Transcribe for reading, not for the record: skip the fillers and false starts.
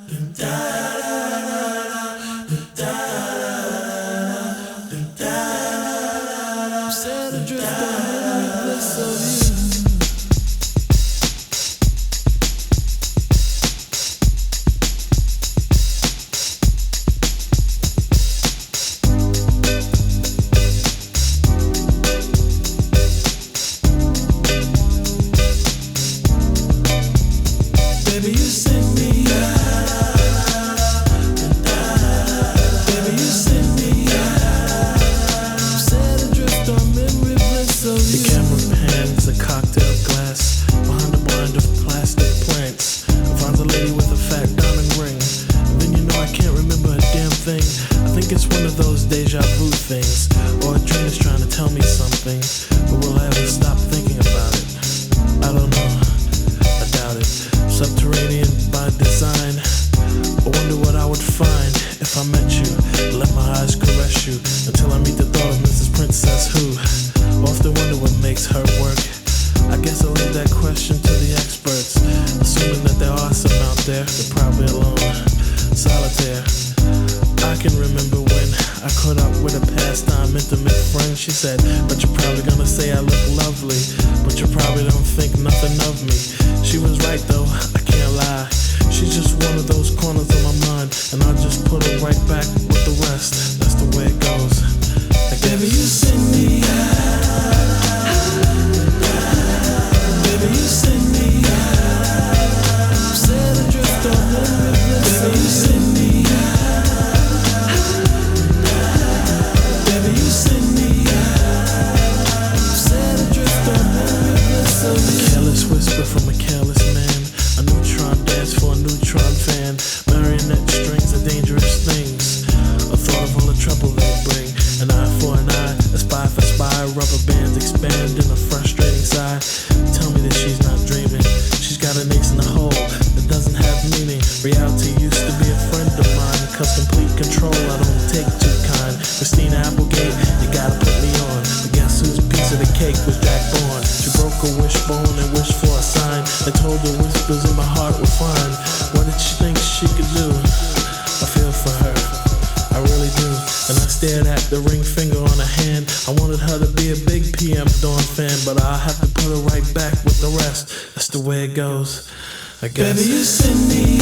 Set adrift on memory bliss of you. Baby, you send me baby, you send me set adrift on memory bliss of you. The camera pans a cocktail glass behind a blind of plastic plants. Finds a lady with a fat diamond ring. Then you know I can't remember a damn thing. I think it's one of those deja vu things, or a dream is trying to tell me something. But will I ever stop thinking about it? I don't know. I doubt it. Subterranean by design. I wonder what I would find if I met you. Let my eyes caress you until I meet the thought of Mrs. Princess who often wonder what makes her work. I guess I'll leave that question to the experts, assuming that there are some out there. They're probably alone, solitaire. I can remember when I caught up with a pastime intimate friend. She said, but you're probably gonna say I look lovely, but you probably don't think nothing of me. She was right though, I can't lie. She's just one of those corners of my mind, and I'll just put her right back with the rest. That's the way it goes, I guess. Baby, you send me baby, you send me set adrift on memory bliss. Baby, you send me baby, you send me set adrift on memory bliss of you. A careless whisper from a careless man, a neutron dance for a neutron fan. Marionette strings are dangerous things. A thought of all the trouble they bring. An eye for an eye, a spy for spy. Rubber bands expand in a frustrating sigh. Tell me that she's not dreaming. She's got an ace in the hole that doesn't have meaning. Reality used to be a friend of mine, cause complete control I don't take too kind. Christina Applegate, you gotta put me on. But guess whose piece of the cake was Jack Bourne? She broke a wishbone and wished for a sign, and told the whispers in my heart were fine. What did she think she could do? I feel for her, I really do. And I stared at the ring finger on her hand. I wanted her to be a big PM Dawn fan, but I'll have to put her right back with the rest. That's the way it goes, I guess. Baby, you send me